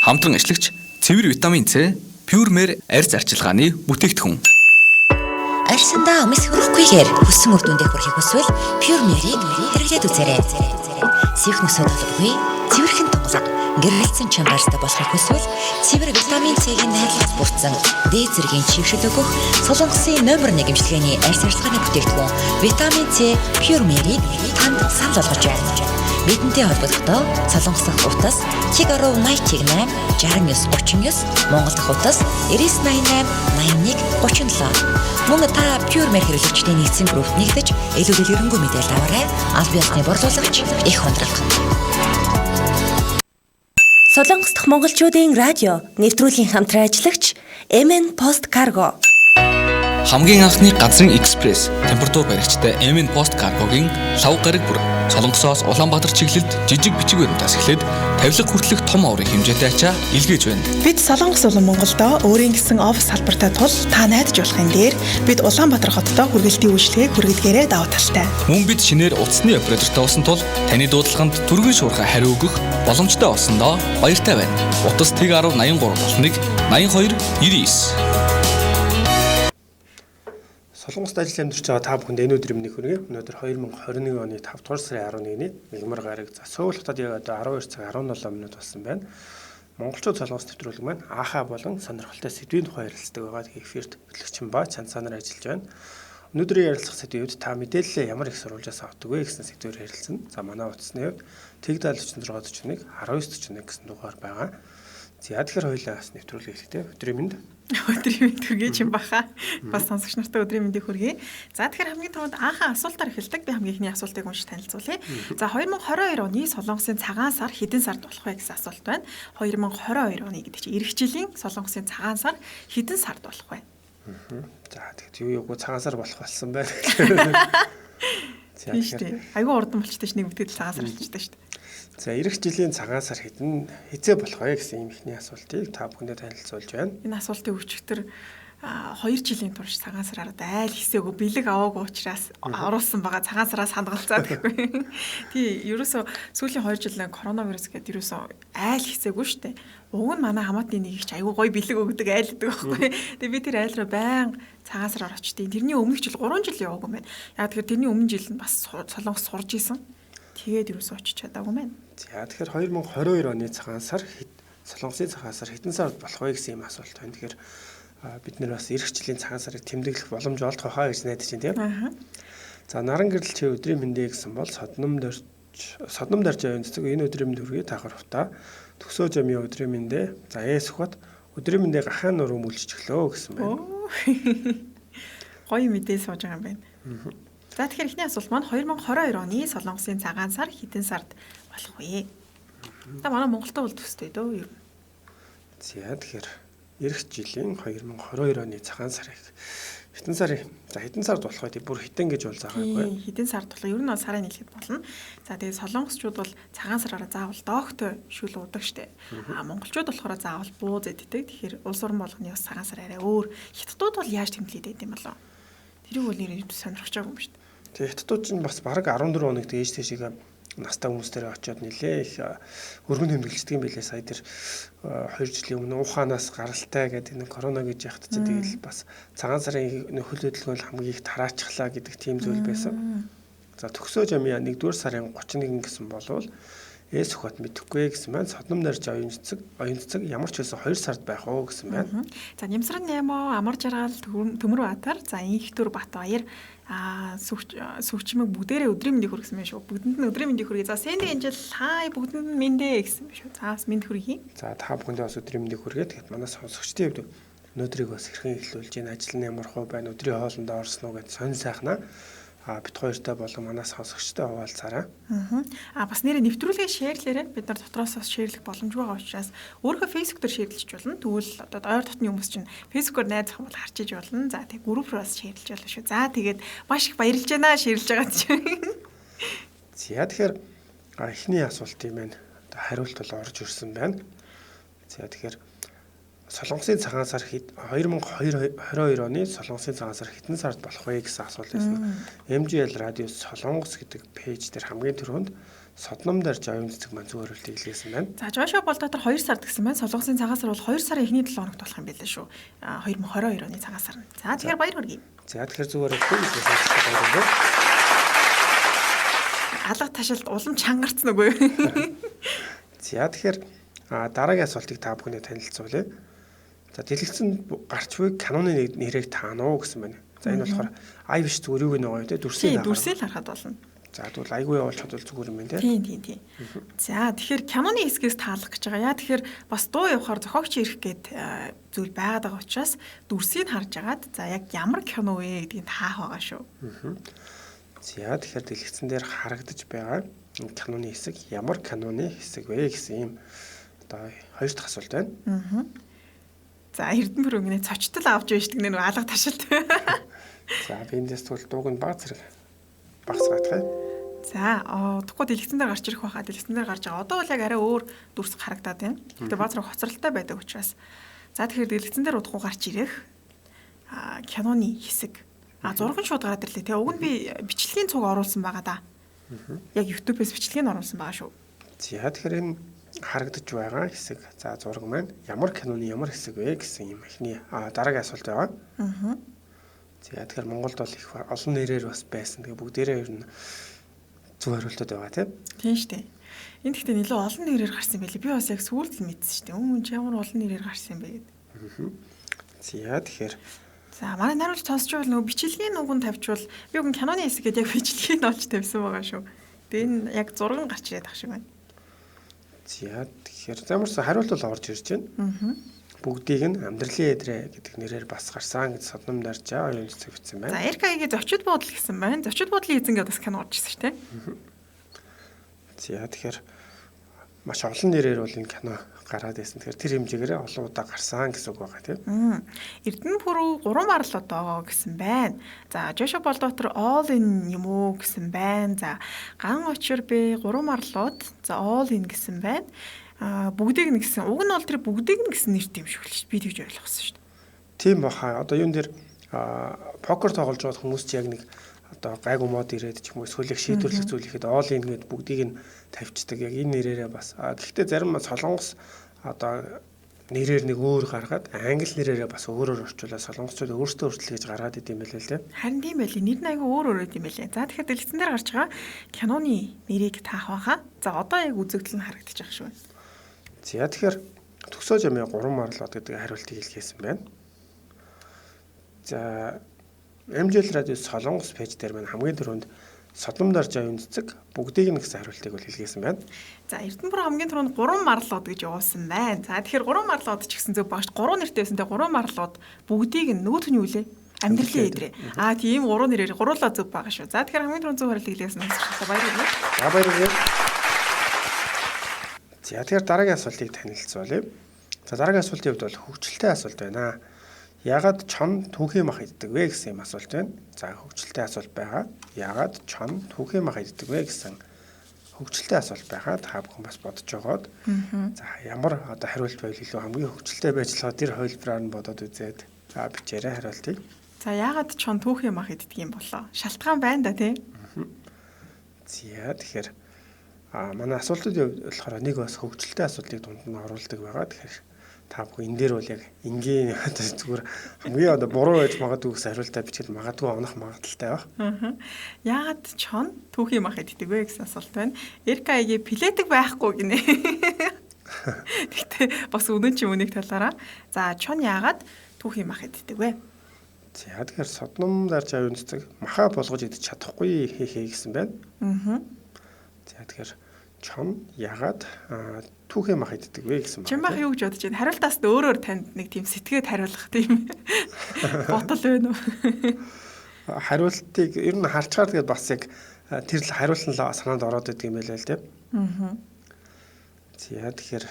Хамтран ашиглагч цэвэр витамин С, Pure-Mer арьс арчилгааны бүтээгдэхүүн. Арьсандаа өмс хөрөхгүйгээр хүссэн үр дүндээ хүрэхийг хүсвэл Pure-Mer-ийг хэрэглээд үзээрэй. Сивх нөсөд холбоогүй цэвэрхэн тунгалаг гэрэлцэн чангартай болохыг хүсвэл цэвэр витамин С-ийн найрлагч бүрдсэн дээд зэргийн чигшил өгөх Солонгосын номер 1 эмчилгээний арьс арчилгааны бүтээгдэхүүн витамин С Pure-Mer-ийг танд санал болгож байна. Бидэнтэй холбогдоход Солонгос дахь утас Чигаро 88 69 39 Монгол дахь утас 9988 81 37. Мөн та Pure-Mer хэрэглэгчдийн нэгдсэн группт нэгдэж илүү дэлгэрэнгүй мэдээлэл аваарай. Аль биесны борлуулагч их хондрол. Солонгос дахь монголчуудын радио нэвтрүүлгийн хамтран ажиллагч MN Post Cargo. Хамгийн анхны газрын экспресс температур баригчтай MN Post Cargo-гийн лав гараг бүр Солонгосоос Улаанбаатар чиглэлд жижиг бичиг баримтаас эхлээд тавилга хүртэлх том аврын хэмжээтэй ачаа илгээж байна. Бид Солонгос болон Монголдо өөрийн гэсэн офис салбартай тул та найдаж болохын дээр бид Улаанбаатар хоттой хүргэлтийн үйлчлэгийг хүргэлгээрээ давуу талтай. Мөн бид шинээр утасны оператортай болсон тул таны дуудлаганд түргэн шуурхай хариу өгөх боломжтой болсондоо баяртай байна. Утас тэг 1083 81 82 99. Солонгост ажил амьдарч байгаа та бүхэнд энэ өдрийн мэндийг хүргэе. Өнөөдөр 2021 оны 5 дугаар сарын 11-ний мягмар гараг Сөүл хотод яг одоо 12 цаг 17 минут болсон байна. Монголчууд Солонгос нэвтрүүлэг маань Аха болон сонирхолтой сэдвийн тухай ярилцдаг байгаа. Тэгээ эфирт хөтлөгчин ба Чансанаар ажиллаж байна. Өнөөдрийн ярилцах сэдвүүд та мэдээлэлээ ямар их сурвалжаас авдаг вэ гэсэн сэдвээр ярилцсан. За манай утасны хувьд Тэг 7641 1941 гэсэн дугаар байгаа. За тэгэхээр хоёулаа бас нэвтрүүлгээ хийхдээ өдрийн мэнд. Өдрийн мэнд хүргэе юм баха. Бас сонсогч нартай өдрийн мэндийг хүргэе. За тэгэхээр хамгийн түрүүнд анхан асуултаар эхэлдэг. Би хамгийн ихний асуултыг уншиж танилцуулъя. За 2022 оны Солонгосын цагаан сар хэдэн сард болох вэ гэсэн асуулт байна. 2022 оны гэдэг чинь эх жилийн Солонгосын цагаан сар хэдэн сард болох вэ? За тэгт юу цагаан сар болох болсон байна. Тийм шүү дээ. Айгүй урдан болчтой ш нэг бүтээл цагаан сар болчтой шүү дээ. За эх жилийн цагаан сар хэзээ болох вэ гэсэн юм ихний асуултыг та бүхэндээ танилцуулж байна. Энэ асуултын өчигдөр 2 жилийн турш цагаан сараар айл хэсээгөө бэлэг аваагүй учраас оруулсан байгаа цагаан сараас хандгалцаад гэхгүй. Тий, ерөөсөө сүүлийн 2 жилийн коронавирус гэдэг ерөөсөө айл хэсээгүй штэ. Уг нь манай хамаатны нэг их айгүй гоё бэлэг өгдөг айл гэдэг байхгүй. Тэгээ би тэр айл руу баян цагаан сараар очтیں۔ Тэрний өмнөх жил 3 жил яваагүй байна. Яг тэгэхээр тэрний өмнө жил нь бас Солонгос сурж исэн. Тэгээд ерөөсөө очиж чадаагүй байна. За тэгэхээр 2022 оны цагаан сар Солонгосын цагаан сар хэдэн сард болох вэ гэсэн юм асуулт байна. Тэгэхээр бид нэр бас эх жилийн цагаан сарыг тэмдэглэх боломж олдох хаа гэж найдаж байна тийм. За наран гэрэл чи өдрийн мэндэ гэсэн бол содном дорж явын цэцэг энэ өдрийн мэнд хүргэе та харахтаа төгсөө жамын өдрийн мэндэ за эсхот өдрийн мэндэ гахаан нур өмүүлж өглөө гэсэн байна. Гоё мэдээ сууж байгаа юм байна. За тэгэхээр эхний асуулт маань 2022 оны Солонгосын цагаан сар хэдэн сард болох вэ? За манай Монголд бол төстэй дөө юу? За тэгэхээр эх жилийн 2022 оны цагаан сарыг хэдэн сард болох вэ? Бүр хитэн гэж бол заагаагүй. Хэдэн сард болох? Ер нь бол сарын нийлэхэд болно. За тэгээд солонгосчууд бол цагаан сараараа заавал доогтой шүл уудаг штэ. Монголчууд болохоор заавал бууз иддэг. Тэгэхээр улс орон болгоны бас цагаан сар арай өөр. Хятадууд бол яаж тэмдэглээд байд юм болов? Тэрийг бол нэр сонирхож байгаа юм шүү дээ. Тэгээд хятадууд ч бас бараг 14 хоног дээж тийшээ настай хүмүүстээр очиод нилээ их өргөн тэмдэглэдэг юм билээ. Сая тэр 2 жилийн өмнө Ухаанаас гаралтай гэдэг нэг корона гэж яхад чинь тэгэл бас цагаан сарын нөхөл хөдөлгөөн хамгийн их тараачглаа гэдэг тийм зүйл байсан. За төгсөө жамын 1-р сарын 31 гэсэн болвол эс хот мэдэхгүй гэсэн маань содном нарж оюун цэцэг ямар ч байсан 2 сард байх уу гэсэн байна. За Нямсран 8 амар жаргал Төмөр Баатар за Инхтүр Батбаяр сүгчмэг бүгдээрээ өдрийн мэндийг хүргэсэн байх шүү. Бүгдэнд нь өдрийн мэндийг хүргэе. За Сэнди Энжел хай бүгдэнд нь мэндэ гэсэн байх шүү. За бас мэнд хүргэе. За та бүхэндээ бас өдрийн мэндийг хүргэе. Тэгэхэд манай сонсогчдын хувьд өнөөдрийг бас хэрхэн эхлүүлж байна, ажил нь ямар хөө байна, өдрийн хоолндоо орсон уу гэж сонь сайхнаа бит хоёртай болон манай сонсогчтой хуваалцаарай. Бас нэрээ нэвтрүүлгээ шеэрлээрээ бид нар дотроос бас шеэрлэх боломжгүй байгаа учраас өөрөө Facebook дээр шеэрлэж болно. Тэгвэл одоо ойр дотны хүмүүс чинь Facebook-оор найзах юм бол харж иж болно. За тэг группээр бас шеэрлэж болно шүү. За тэгээд маш их баярлж байна шеэрлж байгаа чинь. За тэгэхээр эхний асуулт юм байна. Хариулт бол орж ирсэн байна. За тэгэхээр Солонгосын цагаан сар 2022 оны Солонгосын цагаан сар хэдэн сард болох вэ гэсэн асуулт байсан. MGL радио Солонгос гэдэг пэйж дээр хамгийн түрүүнд содном дарж оюун цэцэг маань зөв хариултыг илгээсэн байна. За Жошуа Болдотор 2 сард гэсэн байна. Солонгосын цагаан сар бол 2 сарын эхний 7 хоногт болох юм байлаа шүү. 2022 оны цагаан сар. За тэгэхээр баяр хүргэе. За тэгэхээр зөв хариултыг илгээсэн. Алга ташаалд улам чангарцсан үгүй юу? За тэгэхээр дараагийн асуултыг та бүхэнд танилцуулъя. За дэлгэцэн гарч буй каноны нэрийг таана уу гэсэн байна. За энэ болохоор ай биш зүгээр юу гэнэ те дүрсийг Дүрсийг харахад болно. За тэгвэл айгүй явуулж чадвал зүгээр юм байна те. Тийм. За тэгэхээр киноны хэсгээс таалах гэж байгаа. Яа тэгэхээр бас дуу явахаар зохиогч ирэх гээд зүйл байгаад байгаа учраас дүрсийг харж агаад за яг ямар кино вэ гэдгийг таах байгаа шүү. За тэгэхээр дэлгэцэн дээр харагдаж байгаа каноны хэсэг ямар каноны хэсэг вэ гэсэн юм одоо хоёр дахь асуулт байна. За Эрдэнэбүр өнгөнөө цочтол авч байж гэдэг нэр алга ташаалт. За би эндээс тэгвэл дууг нь баг зэрэг багсгаадах юм. За тэгэхгүй дэлгэцэн дээр гарч ирэх байхад дэлгэцэн дээр гарч байгаа. Одоо бол яг арай өөр дүрс харагдаад байна. Гэтэ бааз руу хоцролтой байдаг учраас. За тэгэхээр дэлгэцэн дээр удахгүй гарч ирэх киноны хэсэг. Зураг нь шууд гараад ирлээ те. Уг нь би бичлэгийн цуг оруулсан байгаа да. Яг YouTube-ээс бичлэгийг оруулсан байгаа шүү. За тэгэхээр энэ харагдаж байгаа хэсэг. За зураг маань ямар киноны ямар хэсэг вэ гэсэн юм ихний дараагийн асуулт байгаа. За тэгэхээр Монголд бол их олон нэрээр бас байсан. Тэгээ бүгдээрээ ер нь зөв хариултууд байгаа тийм шүү дээ. Энд гэхдээ илүү олон нэрээр гарсан байлээ. Би бас яг сүүлд л мэдсэн шүү дээ. Өмнө ямар олон нэрээр гарсан юм бэ гэдэг. За тэгэхээр за манай наруулж сонсчвал нөгөө бичлэгийн нүгэн тавьчвал би уг нь киноны хэсэг гэдэг яг бичлэгийг олж тавьсан байгаа шүү. Тэгээ энэ яг зураг гарч ирээд ах шиг байна. За тэгэхээр замарсан хариулт бол орж ирж байна. Бүгдийг нь амьдралын эдрэ гэдэг нэрээр бас гарсан гэж содном дарж оюун цэцэг бичсэн байна. За RK-гийн зочид буудал гэсэн байна. Зочид буудлын эзэн гэдэг бас кино орж ирсэн шүү дээ. За тэгэхээр маш олон нэрээр бол энэ кино гараад байсан. Тэгэхээр тэр хэмжээгээр олон удаа гарсан гэсэн үг байгаа тийм. Эрдэнэбүр 3 марлууд байгаа гэсэн байна. За Жошуа Болдотор all in юм уу гэсэн байна. За Ган очир бэ 3 марлууд. За all in гэсэн байна. Бүгдийг нь гэсэн. Уг нь бол тэр бүгдийг нь гэсэн нэрт юм шиг л шүү дээ. Би тэгж ойлгосон шүү дээ. Тийм баха. Одоо юун дээр покер тоглож байгаа хүмүүс ч яг нэг одоо гайгүй мод ирээд ч юм уу эсвэл шийдвэрлэх зүйл ихэд all in гэд бүгдийг нь тавьчихдаг. Яг энэ нэрээрээ бас. Гэхдээ зарим солонгос одоо нэрээр нэг өөр гаргаад англи нэрээрээ бас өөрөөр орчуулаад солонгосчууд өөрсдөө өөрчлөл гэж гаргаад идэм байлээ л дээ. Харин тийм байлээ. Нэр нь айгүй өөр идэм байлээ. За тэгэхээр дэлгэцэн дээр гарч байгаа киноны нэрийг таах байхаа. За одоо яг үзэгдэл нь харагдаж байгаа шүү. За тэгэхээр төгсөө жамын 3 марлууд гэдэг хариултыг илгээсэн байна. За MJL радио Солонгос пэйж дээр маань хамгийн түрүүнд содном дарж оюун цэцэг бүгдийг нь гэсэн хариултыг бол илгээсэн байна. За Эрдэнэбүр хамгийн түрүүнд 3 марлууд гэж явуулсан байна. За тэгэхээр 3 марлууд ч гэсэн зөв багш 3 нэртэй байсан. Тэгээ 3 марлууд бүгдийг нь нөгөө төний үлээ амьдралын эдрээ. Тийм 3 нэрээр гуруулаа зөв байгаа шүү. За тэгэхээр хамгийн түрүүнд зөв хариултыг илгээсэн байна. Баярлалаа. За баярлалаа. За тэгэхээр дараагийн асуултыг танилцуулъя. За дараагийн асуултын хувьд бол хөгжилтэй асуулт байна. Ягаад чон түүхийн мах иддэг вэ гэсэн юм асуулт байна. За хөгжилтэй асуулт байгаа. Ягаад чон түүхийн мах иддэг вэ гэсэн хөгжилтэй асуулт байгаа. Та бүхэн бас бодож байгаад. За ямар одоо хариулт байвал илүү хамгийн хөгжилтэй байж болохоор тэр хувилбараар нь бодоод үзээд за бичээрэй хариултыг. За ягаад чон түүхийн мах иддэг юм болоо? Шалтгаан байна да тий. За тэгэхээр манай асуултууд болохоор нэг бас хөгжилтэй асуултыг дунд нь оруулдаг байгаа. Тэгэхээр та бүхэн энэ дээр бол яг энгийн одоо зүгээр хамгийн одоо буруу байж магадгүй гэсэн хариултаа бичээд магадгүй онох магадaltaй баг. Яагаад чон түүхийн мах иддэг вэ гэсэн асуулт байна. RK-гийн плетик байхгүй гинэ. Гэтэ бас үнэн чи үнийг талаараа. За чон яагаад түүхийн мах иддэг вэ? За тэгэхээр содном дарж оюун цэцэг махаа болгож идэж чадахгүй хээ гэсэн байна. За тэгэхээр чон ягаад түүхийн мах иддэг вэ гэсэн байна. Чин мах юу гэж бодож байна? Хариултаас өөрөөр танд нэг тийм сэтгээд хариулах тийм ботол байна уу? Хариултыг ер нь харчаар тэгээд бас яг тэр л хариулсан санаанд ороод идэг юм байлаа л тийм. За тэгэхээр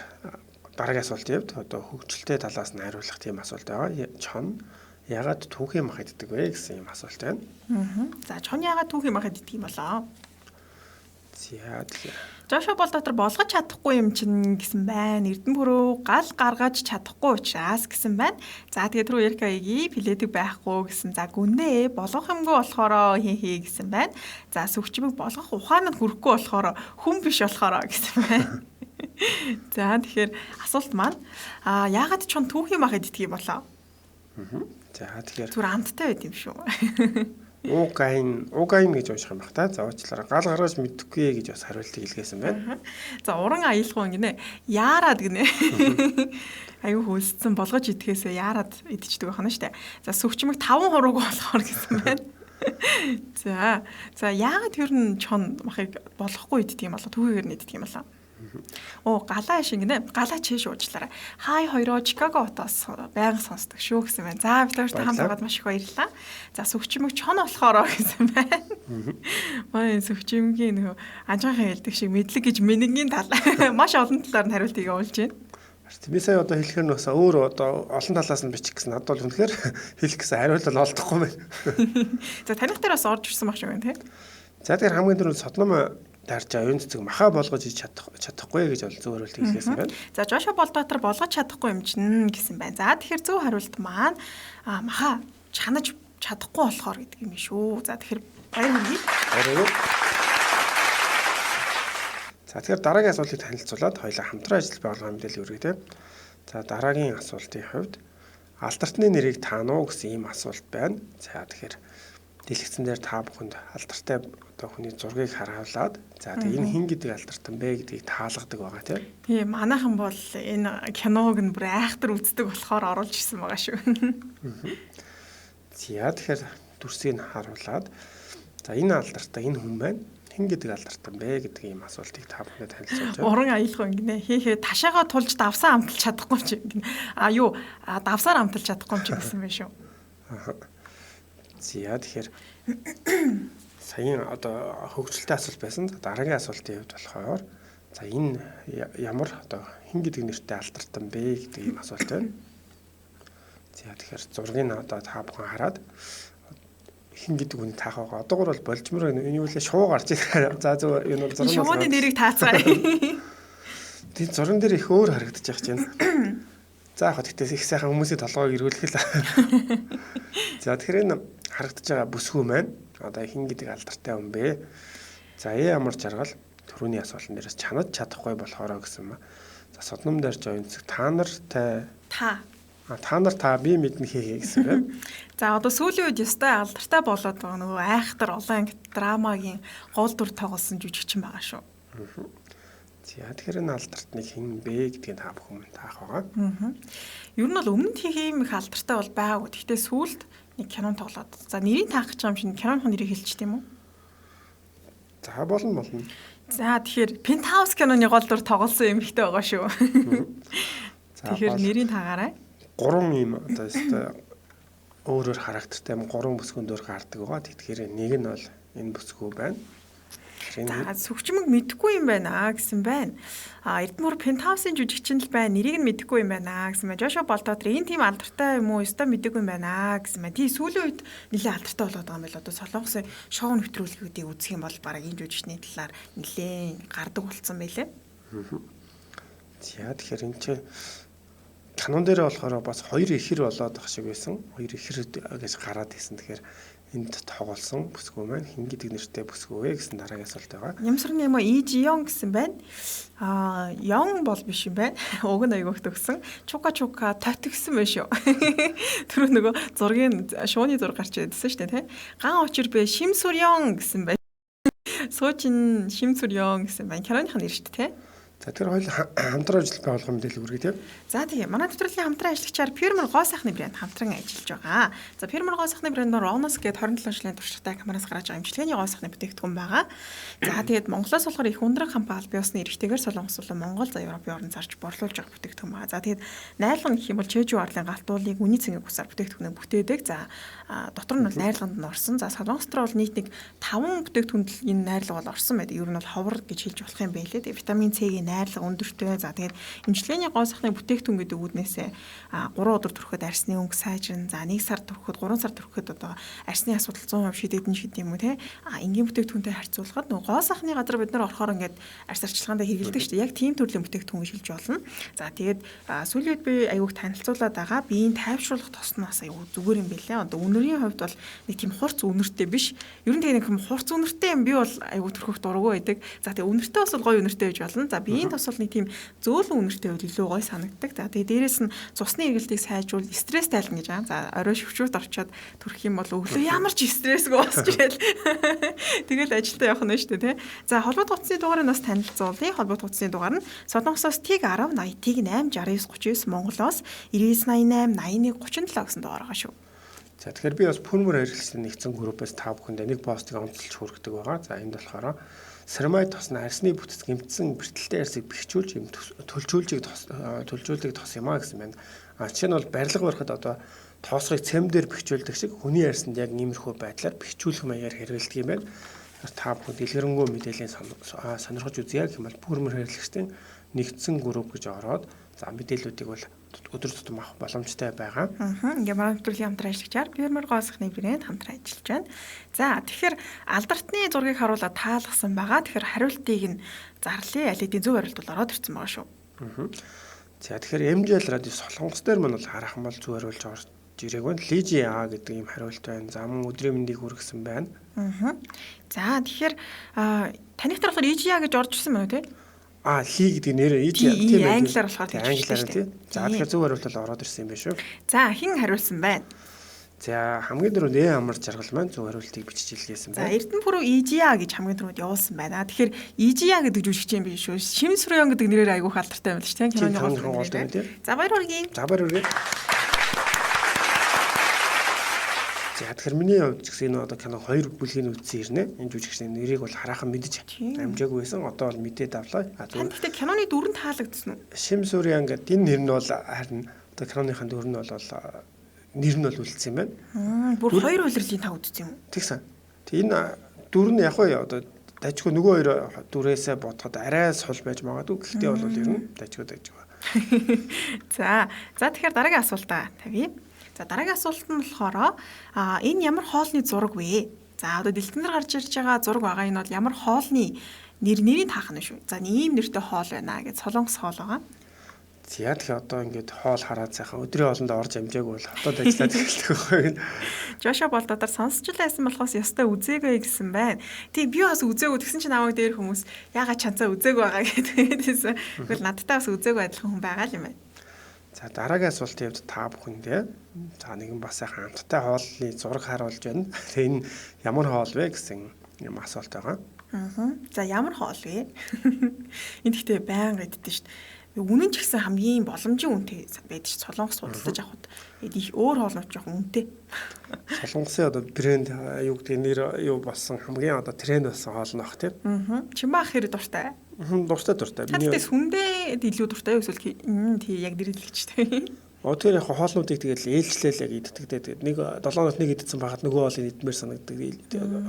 дараагийн асуултын хувьд одоо хөгжилтэй талаас нь хариулах тийм асуулт байгаа. Чон ягаад түүхийн мах иддэг вэ гэсэн юм асуулт байна. За чон ягаад түүхийн мах иддэг юм болоо? За тэгэхээр Жошуа Болдотор болгож чадахгүй юм чинь гэсэн байна. Эрдэнэ бүрөө гал гаргаж чадахгүй учраас гэсэн байна. За тэгээд түрүү Эрикагийн пледэг байхгүй гэсэн. За гүнээ болгох юмгүй болохоор хий гэсэн байна. За сүвчмэг болгох ухаан нь хүрэхгүй болохоор хүн биш болохоор гэсэн байна. За тэгэхээр асуулт маань яагаад чон түүхийн мах иддэг юм болоо? за тэгэхээр Зүр амттай байд юм шүү. Угайн гэж унших юм бах та. За уучлаарай. Гал гаргаж мэдэхгүй гэж бас хариултыг илгээсэн байна. За уран аялах гинэ. Яарад гинэ. Аюу хөлсцэн болгож идэхээсээ яарад идчихдэг байна штэ. За сүвчмэг 5 хурууг болохоор гэсэн байна. За яагаад тэр нь чон махыг болохгүй иддэг юм болоо? Түүгээр нь иддэг юм болоо? Галаа шиг нэ. Галаа чиш уучлаарай. Хай хоёроо Чикаго хотоос байнга сонсдог шүү гэсэн байна. За бид хоёрт хамт байгаад маш их баярлалаа. За сүвчмэг чон болохоороо гэсэн байна. Манай сүвчмгийн нөө анжаахан хэлдэг шиг мэдлэг гэж мэнэнгийн тал маш олон талаар нь хариултыг явуулж байна. Би сая одоо хэлэхээр нь бас өөр одоо олон талаас нь бичих гэсэн. Надад бол үнэхээр хэлэх гэсэн хариулт бол олдохгүй байна. За таних дээр бас орж ирсэн баг шиг байна тий. За тэгэхээр хамгийн түрүүнд содном дарж оюун цэцэг махаа болгож иж чадахгүй гэж бол зөв хариулт хэлсэн байна. За Жошуа Болдотор болгож чадахгүй юм чинь гэсэн байна. За тэгэхээр зөв хариулт маань махаа чанаж чадахгүй болохоор гэдэг юм шүү. За тэгэхээр баяр хүргэе. За тэгэхээр дараагийн асуултыг танилцуулаад хоёулаа хамтран ажил байгуулгын мэдээлэл өргөе. За дараагийн асуултын хувьд алдартны нэрийг таана уу гэсэн ийм асуулт байна. За тэгэхээр дэлгэцэн дээр та бүхэнд алдартай одоо хүний зургийг харуулад за тэгээ энэ хэн гэдэг алдартай бэ гэдгийг таалгадаг байгаа тийм. Тийм манайхан бол энэ киног нь бүр айхтар үздэг болохоор оруулж ирсэн байгаа шүү. За тэгэхээр дүрсийг харуулад за энэ алдартай энэ хүн байна. Хэн гэдэг алдартай бэ гэдэг ийм асуултыг та бүхэнд танилцуулж байна. Уран аялах гинэ. Хээ ташаага тулж давсаа амталж чадахгүй юм чи гинэ. Давсаар амталж чадахгүй юм чи гэсэн байх шүү. За тэгэхээр саяын одоо хөгжилтэй асуулт байсан. Дараагийн асуултын хувьд болохоор за энэ ямар одоо хэн гэдэг нэртэй алдартай бэ гэдэг ийм асуулт байна. За тэгэхээр зургийг одоо та бүхэн хараад хэн гэдэг хүний таах байгаа. Одоогор бол болжмор энэ юу лээ шуу гарч ирэх. За зөв энэ бол зураг. Шууны нэрийг таацгаая. Тэр зурган дээр их өөр харагдаж байгаа чинь. За яг гэхдээ их сайхан хүмүүсийн толгойг ирүүлэх л. За тэгэхээр энэ харагдаж байгаа бүсгүй маань одоо хэн гэдэг алдартай хүн бэ? За ямар жаргал түрүүний асуултан дээрээс чанаж чадахгүй болохоороо гэсэн ба. За содном дээр ч оюунцэг та нартай та би мэднэ хээ гэсэн байна. За одоо сүүлийн үед ёстой алдартай болоод байгаа нөгөө айхтар олон анги драмагийн гол дүр тоглосон жүжигчин байгаа шүү. За тэгэхээр энэ алдартныг хэн бэ гэдгийг та бүхэн таах байгаа. Ер нь бол өмнөд хийм их алдартай бол байгаагүй. Гэхдээ сүүлд нэг кинон тоглоод. За нэрийг таах гэж юм шиг киноны нэрийг хэлчих тийм үү? За болно. За тэгэхээр Penthouse киноны гол дүр тоглосон юм ихтэй байгаа шүү. Тэгэхээр нэрийг таагаарай. 3 юм одоо өөрөөр характертай 3 бүсгүн дөр гардаг байгаа. Тэгэхээр нэг нь бол энэ бүсгүй байна. За сүвчмэг мэдэхгүй юм байна гэсэн байна. Эрдэнэ Penthouse-ын жүжигчин л байна. Нэрийг нь мэдэхгүй юм байна гэсэн байна. Жошуа Болдотор энэ тийм алдартай юм уу? Өстой мэдэхгүй юм байна гэсэн байна. Тий сүүлийн үед нэлээд алдартай болоод байгаа юм байна л одоо Солонгосын шоу нэвтрүүлгүүдийг үзэх юм бол бараг энэ жүжигчний талаар нэлээд гардаг болсон байлээ. За тэгэхээр энэ чинь канон дээр болохоор бас 2 ихэр болоод ах шиг байсан. 2 ихэр гэж гараад ирсэн. Тэгэхээр энд тоглосон бүсгүй маань хэн гэдэг нэртэй бүсгүй вэ гэсэн дараагийн асуулт байгаа. Нямсрын юм Ижион гэсэн байна. Ён бол биш юм байна. Уг нь аягүйх төгсөн. Чука татгсан байх шүү. Тэр нөгөө зургийн шууны зураг гарч ирсэн шүү дээ, тий. Ган очир бэ Шимсүрён гэсэн байна. Суучин Шимсүрён гэсэн байна. Киноных нь нэр шүү дээ, тий. За тэр хоёул хамтран ажил байгуулгын мэдээлэл хүргэе тийм. За тийм. Манай нэвтрүүлгийн хамтран ажигчаар Pyrmor гоо сайхны брэнд хамтран ажиллаж байгаа. За Pyrmor гоо сайхны брэнд нь Ronos гээд 27 жилийн туршлагатай камераас гаргаж байгаа имчилгээний гоо сайхны бүтээгдэхүүн байгаа. За тэгээд Монголоос болохоор их ундран хампаа аль биесны эрхтэйгээр Солонгос болон Монгол за Европын орнд зарж борлуулж байгаа бүтээгдэхүүн байгаа. За тэгээд найрлагын гэх юм бол Чежу арлын галтуулыг үний цэнгийн гусаар бүтээгдэхүүнээ бүтээдэг. За дотор нь бол найрлаганд нь орсон. За Солонгос руу бол нийт нэг 5 бүтээгдэхүүнд энэ найрлага бол орсон байдаг. Ер нь бол ховор гэж хэлж болох юм байлээ. Тэгээд витамин C-ийн найрлага өндөртэй. За тэгээд эмчилгээний гоо сайхны бүтээгдэхүүн гэдэг үүднээсээ 3 өдөр түрхэд арсны өнгө сайжрна. За 1 сар түрхэд 3 сар түрхэд одоо арсны асуудал 100% шийдэгдэн гэдэг юм уу те. Энгийн бүтээгдэхүүнтэй харьцуулахад нөгөө гоо сайхны газар бид нар орохоор ингээд арс арчилгаанд хэрэгэлдэг шүү дээ. Яг тийм төрлийн бүтээгдэхүүн шилж болно. За тэгээд сүүлийн үед би аюуг танилцуулаад байгаа. Биеийн тайвшруулах тосноос аюу зүгээр юм билээ. Одоо үнэрийн хувьд бол нэг тийм хурц үнэртэй биш. Ер нь тэгээд нэг хурц үнэртэй юм би бол аюу төрхөх дурггүй байдаг. За тэгээд үнэртэй бас гоё үнэртэй байж болно. За биеийн тос бол нэг тийм зөөлөн үнэртэй бол илүү гоё санагддаг. За тэгээд дээрэс нь цусны эргэлтийг сайжруул, стресс тайлна гэж байгаа. За орой шөвчүүд орчоод төрөх юм бол өглөө ямар ч стрессгүй босч ирэл. Тэгэл ажилдаа явах нь шүү дээ, тий. За холбоот утасны дугаарыг бас танилцуулъя. Холбоот утасны дугаар нь Солонгосоос ТИГ 10 80 ТИГ 8 69 39, Монголоос 9988 81 37 гэсэн дугаар байгаа шүү. За тэгэхээр би бас Pulmur хэрэглэсэн нэгдсэн группээс та бүхэнд нэг постыг онцолж хүргэдэг байгаа. За энд болохоор Ceramide тосны арсны бүтэц гэмтсэн бэртэлтэй арсыг бэхжүүлж юм төлжүүлжийг тос юм а гэсэн байна. Жишээ нь бол барилга барихад одоо тоосгыг цэм дээр бэхжүүлдэг шиг хүний арсанд яг иймэрхүү байдлаар бэхжүүлэх маягаар хэрэглэдэг юм байна. Та бүхэн дэлгэрэнгүй мэдээллийн сонирхож үзье гэх юм бол Pulmur хэрэглэгчдийн нэгдсэн групп гэж ороод за мэдээллүүдийг бол өдөр тутам авах боломжтой байгаа. Ингээ маргаан нэвтрүүлгийн хамтран ажиллагчаар Pulmur гоо сайхны брэнд хамтран ажиллаж байна. За тэгэхээр алдартны зургийг харуулаад таалгасан байгаа. Тэгэхээр хариултыг нь зарлие. Аль хэдийн зөв хариулт бол ороод ирсэн байгаа шүү. За тэгэхээр MJL радио Солонгос дээр мань бол харах юм бол зөв хариулж орж ирээг байна. Лижи А гэдэг юм хариулт байна. За мөн өдрийн мэндийг хүргэсэн байна. За тэгэхээр таних тарахаар EGA гэж орж ирсэн байна уу те? Ли гэдэг нэр тийм ээ. Англиар болохоор тийм тийм. За тэгэхээр зөв хариулт бол ороод ирсэн юм байна шүү. За хэн хариулсан байна? За хамгийн дөрөв нэ амар жаргал маань зөв хариултыг бичиж илгээсэн байна. За Эрдэнэпүрэв EGA гэж хамгийн дөрөвд явуулсан байна. Тэгэхээр EGA гэдэг жүжигч юм биш шүү. Шимс Рён гэдэг нэрээр айгүйх алдартай юм л шүү. Киноны гол нэр. За баяр хүргэе. За баяр хүргэе. За тэгэхээр миний хувьд ч гэсэн энэ одоо кино 2 бүлгийн үзсэн ирнэ. Энэ жүжигчний нэрийг бол хараахан мэдэж амжаагүй байсан. Одоо бол мэдээд авлаа. Гэхдээ киноны дүр нь таалагдсан уу? Шимс Рён гэдэг энэ нэр нь бол харин одоо киноныхын дүр нь бол нэр нь бол үлдсэн юм байна. Бүр 2 улирлын та үзсэн юм уу? Тэгсэн. Тэг энэ дүр нь яг уу одоо дажгүй нөгөө 2 дүрээсээ бодоход арай сул байж магадгүй. Гэхдээ бол ер нь дажгүй. За тэгэхээр дараагийн асуултаа тавья. За дараагийн асуулт нь болохоор энэ ямар хоолны зураг вэ? За одоо дэлгэн дээр гарч ирж байгаа зураг байгаа энэ бол ямар хоолны нэрийг таах нь шүү. За ийм нэртэй хоол байна гэж Солонгос хоол байгаа. За тэгэхээр одоо ингээд хоол хараад сайхан өдрийн хоолнд орж амжаагүй бол хотод ажиллаад эхэлдэг байхгүй. Жоша болдодоор сонсч л байсан болохоос ястай үзээгүй гэсэн байна. Тий би бас үзээгүй тэгсэн чинь намайг дээр хүмүүс яагаад чанцаа үзээгүй байгаа гэдээсэн. Тэгвэл надтай бас үзээгүй адилхан хүн байгаа л юм байна. За дараагийн асуултын хувьд та бүхэндээ за нэгэн бас сайхан амттай хоолны зураг харуулж байна. Тэгээ энэ ямар хоол вэ гэсэн юм асуулт байгаа. За ямар хоол вэ? Энд ихтэй байнга иддэг шүү дээ. Үнэн ч гэсэн хамгийн боломжийн үнэтэй байдаг шүү. Солонгос судалдаж авахд их өөр хоолнууд жоох үнэтэй. Солонгосын одоо брэнд юу гэдэг нэр юу болсон хамгийн одоо тренд болсон хоол нь баг тийм. Чимбаах хэрэг дуртай. Дуртай. Миний хүндээ илүү дуртай юу эсвэл тий яг нэрэлгчтэй. Тэр яг хоолнуудыг тэгэл ээлжлээл яг иддэг. Тэгээд нэг 7 хоногт нэг идсэн байхад нөгөө хоолыг идмээр санагддаг.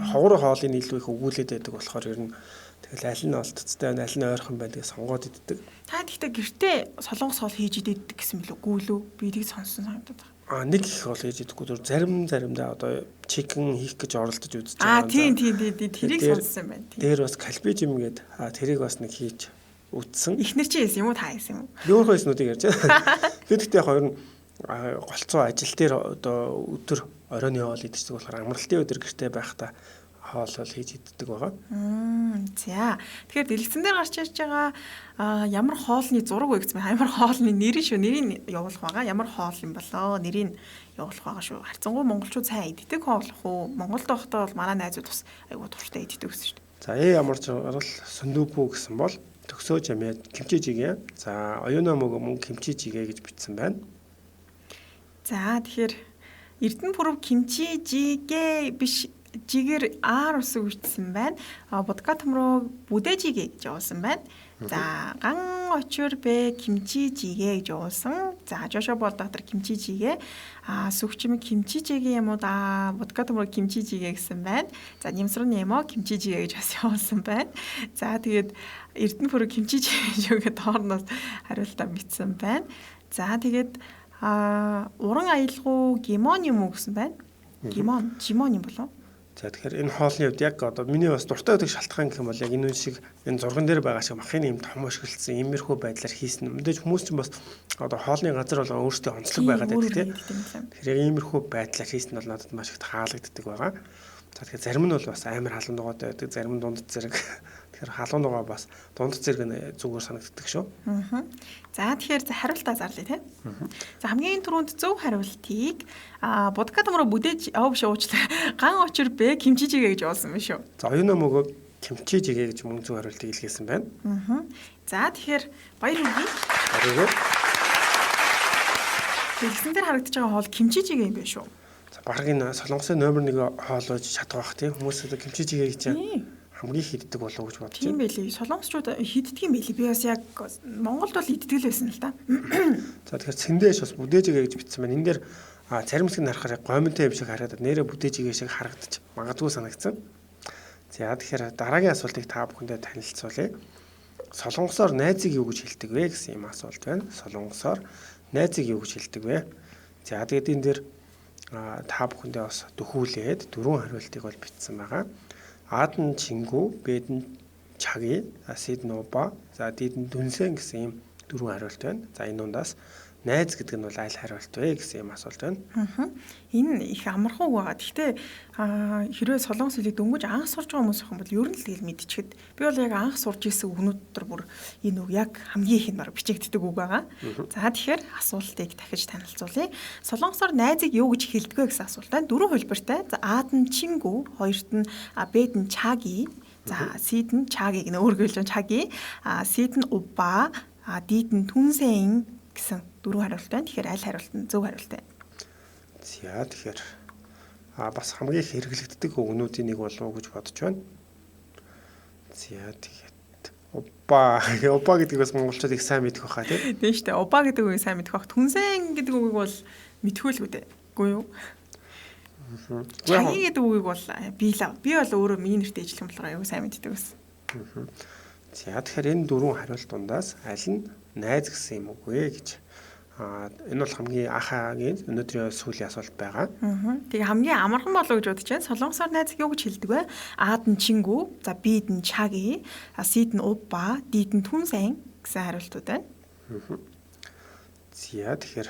Ховор хоолыг илүү их өгүүлээд байдаг болохоор ер нь тэгэл аль нь олдцтой байна, аль нь ойрхон байна гэж сонгоод иддэг. Та гэхдээ гэртээ солонгос хоол хийж иддэг гэсэн билүү? Гүйлүү? Би тийг сонссон санагдаад байна. Нэг их хоол хийж идэггүй. Заримдаа одоо чикен хийх гэж оролдож үзэж байгаа. Тийм. Тэрийг сонссон байна. Дээр бас калбижим гээд тэрийг бас нэг хийж үтсэн. Эхнэр чи хийсэн юм уу? Та хийсэн юм уу? Би өөрөө хийснүүдийг ярьж байна. Тэгэхдээ яг хоёр нь голцоо ажил дээр одоо өдөр оройн хоол идчихдэг болохоор амралтын өдөр гэртээ байхдаа хоол хийж иддэг байгаа. За. Тэгэхээр дэлгэцэн дээр гарч ирж байгаа ямар хоолны зураг вэ гэсэн бэ? Ямар хоолны нэр шүү. Нэрийг явуулах байгаа. Ямар хоол юм болоо? Нэрийг явуулах байгаа шүү. Харцангуй монголчууд сайн иддэг хоолох уу? Монголд байхдаа бол манай найзууд бас айгуу турштай иддэг гэсэн шүү дээ. За ямар ч орол сундупу гэсэн бол төгсөө жамяа кимчи жигээ. За оюуна мөг мөн кимчи жигээ гэж бичсэн байна. За тэгэхээр Эрдэнэпүрэв кимчи жигээ биш жигээр ар ус үгчсэн байна. Бодка төмрөө бүдэжигээ гэж явуулсан байна. За ган очир бэ 김치찌개 гэж уусан. За Жошо бол доктор 김치찌개. Сүгчим 김치찌개 юм уу да. Будкатмор 김치찌개 гэсэн байна. За Нэмсрын немо 김치찌개 гэж бас явуулсан байна. За тэгээд Эрдэнэпүрэг 김치찌개 гэдэг доорноос хариултаа бичсэн байна. За тэгээд уран аялгау гимон юм уу гэсэн байна. Жимон юм болов? За тэгэхээр энэ хоолны хувьд яг одоо миний бас дуртай байдаг шалтгаан гэх юм бол яг энэ шиг энэ зурган дээр байгаа шиг махын юм том ашигласан иймэрхүү байдлаар хийсэн. Мэдээж хүмүүс ч бас одоо хоолны газар бол өөрсдөө онцлог байгаад байдаг тийм. Тэгэхээр яг иймэрхүү байдлаар хийсэн бол надад маш их таалагддаг байгаа. За тэгэхээр зарим нь бол бас амар халуун нугаатай байдаг, зарим нь дунд зэрэг. Тэгэхээр халуун нугаа бас дунд зэрэг нь зүгээр санагддаг шүү. За тэгэхээр хариултаа зарлая тийм. За хамгийн түрүүнд зөв хариултыг Будкатмор бүдээж биш уучлаа. Ган очир бэ 김치찌개 гэж уулсан байна шүү. За оюуна мөгөө 김치찌개 гэж мөн зөв хариултыг илгээсэн байна. За тэгэхээр баяр хүргэе. Тэгсэн дээр харагдаж байгаа хоол 김치찌개 юм байна шүү. Бараг энэ Солонгосын номер 1 хоол болж чадах байх тийм хүмүүс одоо 김치찌개 гэж хамгийн хийддэг болов уу гэж бодож байна. Тийм байлээ. Солонгосчууд хийддэг юм байлээ. Би бас яг Монголд бол иддэг л байсан л да. За тэгэхээр цэндэж бас бүдээжигээ гэж бичсэн байна. Энэ дээр зарим хэсэг нь харахаар гомонтой юм шиг харагдаад нэрээ бүдээжигээ шиг харагдаж магадгүй санагдсан. За тэгэхээр дараагийн асуултыг та бүхэндээ танилцуулъя. Солонгосоор найзыг юу гэж хэлдэг вэ гэсэн юм асуулт байна. Солонгосоор найзыг юу гэж хэлдэг вэ? За тэгээд энэ дээр та бүхэндээ бас дөхүүлээд 4 хариултыг бол бичсэн байгаа. Aaden Chingu, Beden Chagi, Sid Noba, за Diden Dunsen гэсэн ийм 4 хариулт байна. За энэ дундаас найз гэдэг нь бол аль хариулт вэ гэсэн ийм асуулт байна. Энэ их амархан үг байгаа. Гэхдээ хэрвээ солонгос хэлийг дөнгөж анх сурж байгаа хүмүүс их юм бол ер нь л тэгэл мэдчихэд би бол яг анх сурж исэн үгнүүд дотор бүр энэ үг яг хамгийн их нь бичигддэг үг байгаа. За тэгэхээр асуултыг дахиж танилцуулъя. Солонгосоор найзыг юу гэж хэлдэг вэ гэсэн асуулт байна. 4 хэлбэртэй. За Aaden Chingu, хоёрт нь Beden Chagi, за Siden Chagi гэнэ өөргөлж Chagi, Siden Oppa, Diden Tunsen гэсэн 4 хариулт байна. Тэгэхээр аль хариулт нь зөв хариулт байна? За тэгэхээр бас хамгийн их хэрэглэгддэг үгнүүдийн нэг болов уу гэж бодож байна. За тэгээд Опа гэдэг бас монголчууд их сайн мэдэх байхаа тийм. Тийм шүү дээ. Опа гэдэг үгийг сайн мэдэх байх. Түнсэн гэдэг үгийг бол мэдхүүлгүй дээ. Үгүй юу? Чаги гэдэг үгийг бол би бол өөрөө миний нэртэй ижилхэн болохоор аюу сайн мэддэг байсан. За тэгэхээр энэ 4 хариулт дундаас аль нь найз гэсэн юм уу вэ гэж энэ бол хамгийн анхаагийн өнөөдрийн сүүлийн асуулт байгаа. Тэгээ хамгийн амархан болов гэж бодож байна. Солонгосоор найз юу гэж хэлдэг вэ? Aaden Chingu, за Beden Chagi, Siden Oppa, Diden Tunsen гэсэн хариултууд байна. За тэгэхээр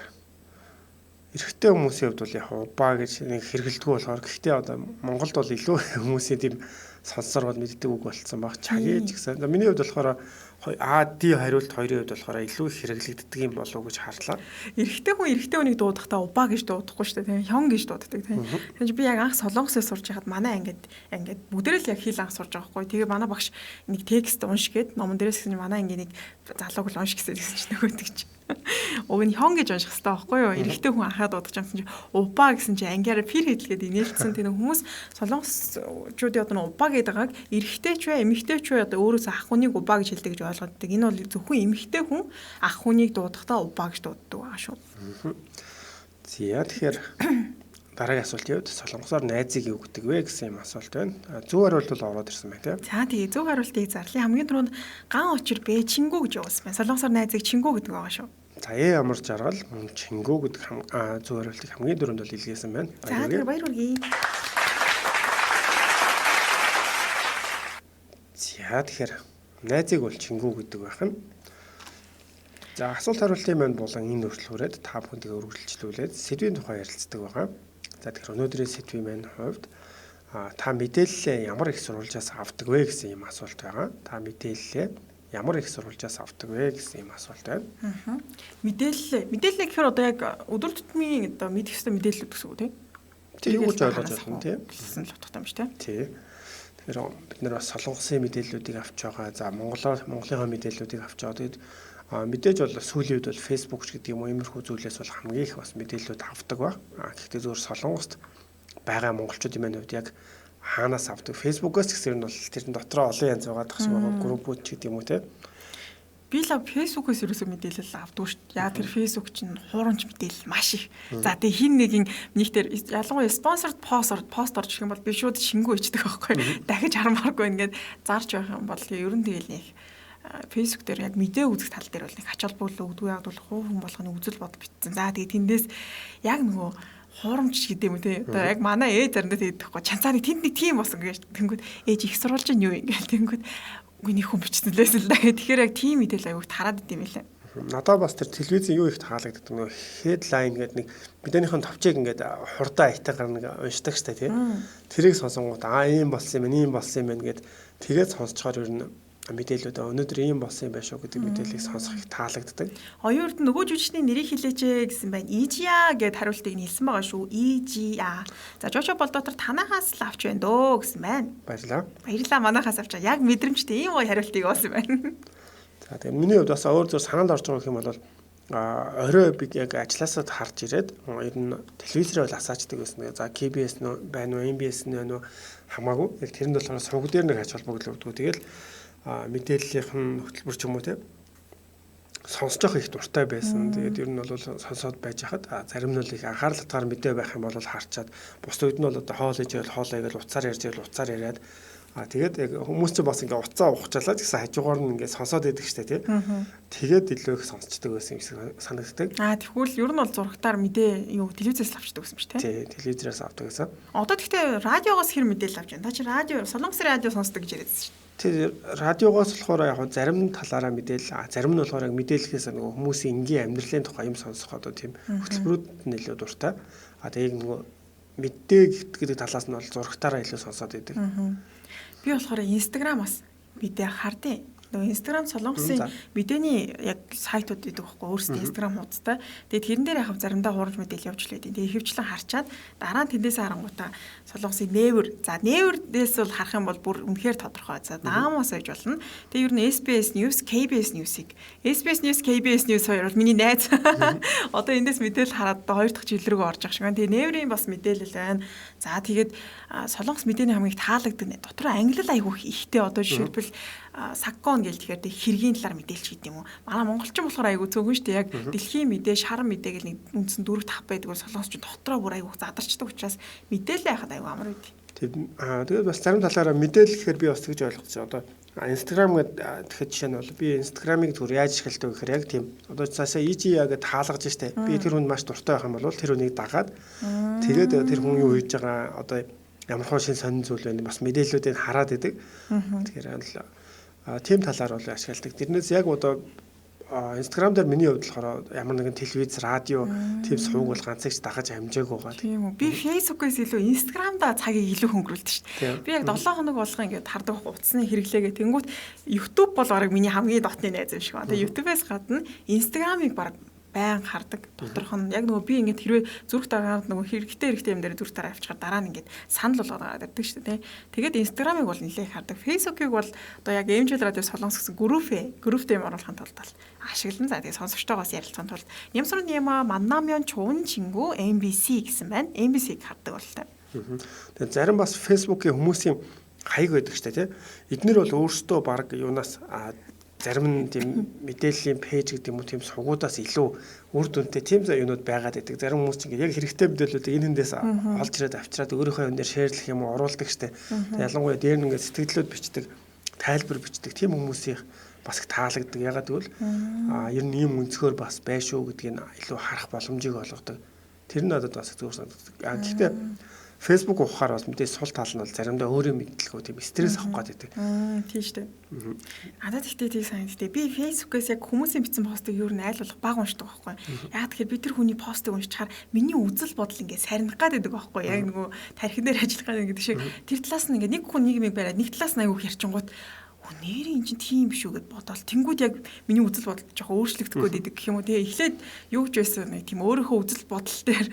эрэгтэй хүмүүсийн хувьд бол яг Oppa гэж нэг хэрэгэлдэггүй болохоор гэхдээ одоо Монголд бол илүү хүмүүсийн тийм сонсоор бол мэддэг үг болцсон баг. Чаги ч гэсэн. За миний хувьд болохоор ди хариулт хоёрын хувьд болохоор илүү их хэрэглэгддэг юм болов уу гэж харлаа. Эрэгтэй хүнийг дуудахдаа Опа гэж дуудахгүй шүү дээ. Хён гэж дууддаг тийм. Тэгэхээр би яг анх солонгосоор сурж байхад манай ангид бүгдээрээ л яг хэл анх сурж байгаа хгүй. Тэгээ манай багш нэг текст унш гээд номон дээрээс гэсэн манай ангийн нэг залууг л унш гэсэн чинь нөгөөдөг чи. Уг нь хён гэж унших хэрэгтэй байхгүй юу? Эрэгтэй хүн анхаад дуудаж байгаа чинь Опа гэсэн чинь ангиараа пир хэлгээд инээлжсэн. Тэгээ хүмүүс солонгосчуудын одоо Опа гэдэг байгааг эрэгтэй ч вэ, эмэгтэй ч вэ одоо өөрөөсөө ах хүнийг Опа гэж хэлдэг гэж ойлгоддаг. Энэ бол зөвхөн эмэгтэй хүн ах хүнийг дуудахдаа Опа гэж дууддаг байгаа шүү. За тэгэхээр дараагийн асуултын хувьд солонгосоор найзыг юу гэдэг вэ гэсэн юм асуулт байна. Зөв хариулт бол ороод ирсэн байна тийм. За тэгээ зөв хариултыг зарлая. Хамгийн түрүүнд ган очир бэ Чингүү гэж явуулсан байна. Солонгосоор найзыг Чингүү гэдэг байгаа шүү. За ямар жаргал мөн Чингүү гэдэг зөв хариултыг хамгийн түрүүнд бол илгээсэн байна. За тэгээ баяр хүргэе. За тэгэхээр найзыг бол Чингүү гэдэг байх нь. За асуулт хариултын маань болон энэ өршлөөрөд та бүхэндээ үргэлжлүүлээд сэдвийн тухай ярилцдаг байгаа. За тэгэхээр өнөөдрийн сэдвийн маань хувьд та мэдээлэлээ ямар их сурвалжаас авдаг вэ гэсэн юм асуулт байгаа. Та мэдээлэлээ ямар их сурвалжаас авдаг вэ гэсэн юм асуулт байна. Мэдээлэл гэхээр одоо яг өдөр тутмын одоо мэдэх ёстой мэдээлэлүүд гэсэн үг тийм. Тийм үгүй ойлгож байна тийм. Гэсэн л утгатай юм шүү дээ. Тийм. Тэгэхээр бид нэр бас солонгосын мэдээллүүдийг авч байгаа. За Монголынхаа мэдээллүүдийг авч байгаа. Тэгээд мэдээж бол сүүлийн үед бол Facebook ч гэдэг юм уу иймэрхүү зүйлээс бол хамгийн их бас мэдээллүүд авдаг ба. Гэхдээ зөвхөн солонгост байгаа монголчуудын маань хувьд яг хаанаас авдаг? Facebook-оос гэсэн нь бол тэр дотроо олон янз байгаа дах шиг байгаа группүүд ч гэдэг юм уу те. Би л Facebook-ээс ерөөсөө мэдээлэл авдаг шүү дээ. Яг тэр Facebook чинь хуурамч мэдээлэл маш их. За тэгээ хин нэгin нэгтэр ялангуяа sponsored пост орж ирэх юм бол би шууд шингүү ичдэг байхгүй. Дахиж харамааргүй ингээд зарж байх юм бол ер нь тэгэл нэг Facebook дээр яг мэдээ үзэх тал дээр бол нэг ач холбогдол өгдөг яг бол хүн болгоны үзэл бодол битсэн. За тэгээ тэндээс яг нөгөө хуурамч гэдэг юм те. Одоо яг манай ээж заримдаа тэгдэхгүй. Чанцааны тэнд нэг тийм болсон гэж тэнгүүд ээж их сурвалж нь юу юм гээл тэнгүүд үгүй нэг хүн бичсэн лээс л да. Тэгэхээр яг тийм мэдээлэл аяуг тараад идэм байлаа. Надад бас тэр телевизэн юу их таалагддаг нөгөө headline гэдэг нэг бидээнийхэн товчийг ингээд хурдан айтаагаар нэг уншдаг штэ тий. Тэрийг сонсонгууд ийм болсон юм гэд тэгээд сонсцохоор ер нь мэдээлүүд өнөөдөр ийм болсон юм байна шүү гэдэг мэдээллийг сонсох их таалагддаг. Оюурд нөгөө жүжигчний нэрийг хэлээч гэсэн байна. Ижиа гэд хариултыг нь хэлсэн байгаа шүү. Ижиа. За Жошо Болдотор танахаас л авч байна дөө гэсэн байна. Баярлалаа манахаас авчаа. Яг мэдрэмжтэй ийм гоё хариултыг олсон байна. За тэгээ миний хувьд бас өөр зур санаанд орж байгаа юм бол орой би яг ажилласаад харж ирээд ер нь телевизээр бол асаачдаг байсан. За KBS байна уу, MBS байна уу хамаагүй. Яг тэрэнд болохоор сувг дээр нэг ач холбогдол өгдөг. Тэгэл мэдээллийнх нь хөтөлбөр ч юм уу те сонсож явах их дуртай байсан. Тэгээд ер нь бол сонсоод байж хахад зарим нь бол их анхаарал татгаар мэдээ байх юм бол харчаад бус үед нь бол одоо хоол ээж байл хоолоо игээл уцаар ярьж байл уцаар яриад тэгээд яг хүмүүс ч бас ингээ уцаа ухчлаад гэсэн хажуугаар нь ингээ сонсоод байдаг штэ тий. Тэгээд илүү их сонсчдаг байсан юм шиг санагддаг. Тэгвэл ер нь бол зурагтаар мэдээ юу телевизээс авчдаг байсан ч тий. Телевизээс авдаг гэсэн. Одоо гэхдээ радиогоос хэр мэдээлэл авч байна. Та чи радио Солонгосын радио сонсдог гэж яриадсан шүү. Тэр радиогоос болохоор яг зарим талаараа мэдээлэл, зарим нь болохоор яг мэдээлэхээс нөгөө хүмүүсийн энгийн амьдралын тухай юм сонсох одоо тийм хөтөлбөрүүд нь илүү дуртай. Тэгээд нөгөө мэдээ гэдэг талаас нь бол зурагтаараа илүү сонсоод байдаг. Би болохоор Instagram-аас мэдээ хардیں۔ Нөгөө Instagram Солонгосын мэдээний яг сайтууд гэдэг байхгүй өөрсдөө Instagram хуудастай. Тэгээд тэрэн дээр яг заримдаа хуурамч мэдээлэл явж лээд. Тэгээд ихэвчлэн харчаад дараа нь тэндээс харангуйтаа Солонгосын нээвэр. За нээвэрдээс бол харах юм бол бүр үнэхээр тодорхой. За даамаас ойж болно. Тэгээд ер нь SBS News, KBS News-ийг SBS News, KBS News хоёр бол миний найз. Одоо эндээс мэдээлэл хараад хоёр дахь жил рүү орж ах шиг байна. Тэгээд нээврийн бас мэдээлэл байна. За тэгээд Солонгос мэдээний хамгийн их таалагддаг нэ дотор англи айгүйх ихтэй одоо жишээлбэл саккон гэж тэгэхээр хэргийн талаар мэдээлж гэдэг юм уу. Манай монголчин болохоор айгүй цөөхөн шүү дээ. Яг дэлхийн мэдээ, шар мэдээ гэл нэг үндсэн 4-5 байдаг бол солонгосч дотроо бүр айгүй задарчдаг учраас мэдээлэл яхад айгүй амар үгүй. Тэгээд бас зарим талаараа мэдээлэл гэхээр би бас тэгж ойлгоцсон. Одоо Instagram гэдэг жишээ нь бол би Instagram-ыг зүгээр яаж ашигладаг гэхээр яг тийм одоо цаашаа ижиа гэдээ хаалгаж штэ. Би тэр хүнд маш дуртай байх юм бол тэр хүнийг дагаад тэгээд тэр хүн юу хийж байгаа одоо ямар хөө шин сонин зүйл байна бас мэдээллүүдийг хараад идэг. Тэгэхээр тийм талаар бол ашигладаг. Тэрнээс яг одоо Instagram дээр миний хувьд болохоор ямар нэгэн телевиз, радио тийм сувг бол ганцыг дагаж амжаагүй байгаа. Тийм үү. Би Facebook-ээс илүү Instagram-да цагийг илүү хөнгөрүүлдэг шүү дээ. Би яг 7 хоног болгоо ингээд хардаг утасны хэрэглээгээ тэнгуут YouTube бол бараг миний хамгийн дотны найз юм шиг байна. Тэгээ YouTube-ээс гадна Instagram-ыг бараг байн хардаг. Доторх нь яг нөгөө би ингээд хэрвээ зүрх дараад нөгөө хэрэгтэй юм дээр зүрх дараа авчихаар дараа нь ингээд санал болгоод гараад ирдэг шүү дээ. Тэгээд Instagram-ыг бол нэлээд хардаг. Facebook-ыг бол одоо яг MJ радио Солонгос гэсэн групптэй юм оруулахын тулд бол ашиглан. За тэгээд сонсогчтойгоос ярилцахын тулд Нямсрын Яма Маннамён Чун Чингүү MBC гэсэн байна. MBC-г хардаг бол таа. Тэгээд зарим бас Facebook-ийн хүмүүсийн хаяг байдаг шүү дээ. Эднэр бол өөрсдөө баг юунаас зарим нь тийм мэдээллийн пэйж гэдэг юм уу тийм сувгуудаас илүү үр дүнтэй тийм юунууд байгаад байдаг. Зарим хүмүүс чинь яг хэрэгтэй мэдээллүүдийг энэ хүндээс олж ирээд авчираад өөрийнхөө юм дээр шеэрлэх юм уу оруулдаг штэ. Ялангуяа дээр нь ингээд сэтгэлдлүүд бичдэг, тайлбар бичдэг тийм хүмүүсийн бас их таалагддаг. Ягаад гэвэл ер нь ийм өнцгөр бас байшгүй гэдгийг илүү харах боломжийг олгодог. Тэр нь надад бас зүгээр санагддаг. Гэхдээ Facebook ухахаар бас мэдээ сул тал нь бол заримдаа өөрөө мэдлэхгүй тийм стресс авах гэдэг. Тийм шүү дээ. Надад ихтэй санагдтыг би Facebook-ээс яг хүмүүсийн бичсэн постыг юу н айл болох баг уншдаг байхгүй. Яг тэгэхээр би тэр хүний постыг уншчихаар миний үзэл бодол ингээд сарних гад байдаг байхгүй. Яг нөгөө тархин дээр ажиллах гэдэг шиг тэр талаас нь ингээд нэг хүн нийгмийг бариад нэг талаас нь аягүй ярьчингууд нэрийн эн чинь тийм биш үү гэд бодоол. Тэнгүүд яг миний үзэл бодол жоохон өөрчлөгдөх гээд идэг гэх юм уу. Тэгээ эхлээд юу гэж байсан нэг тийм өөрийнхөө үзэл бодол дээр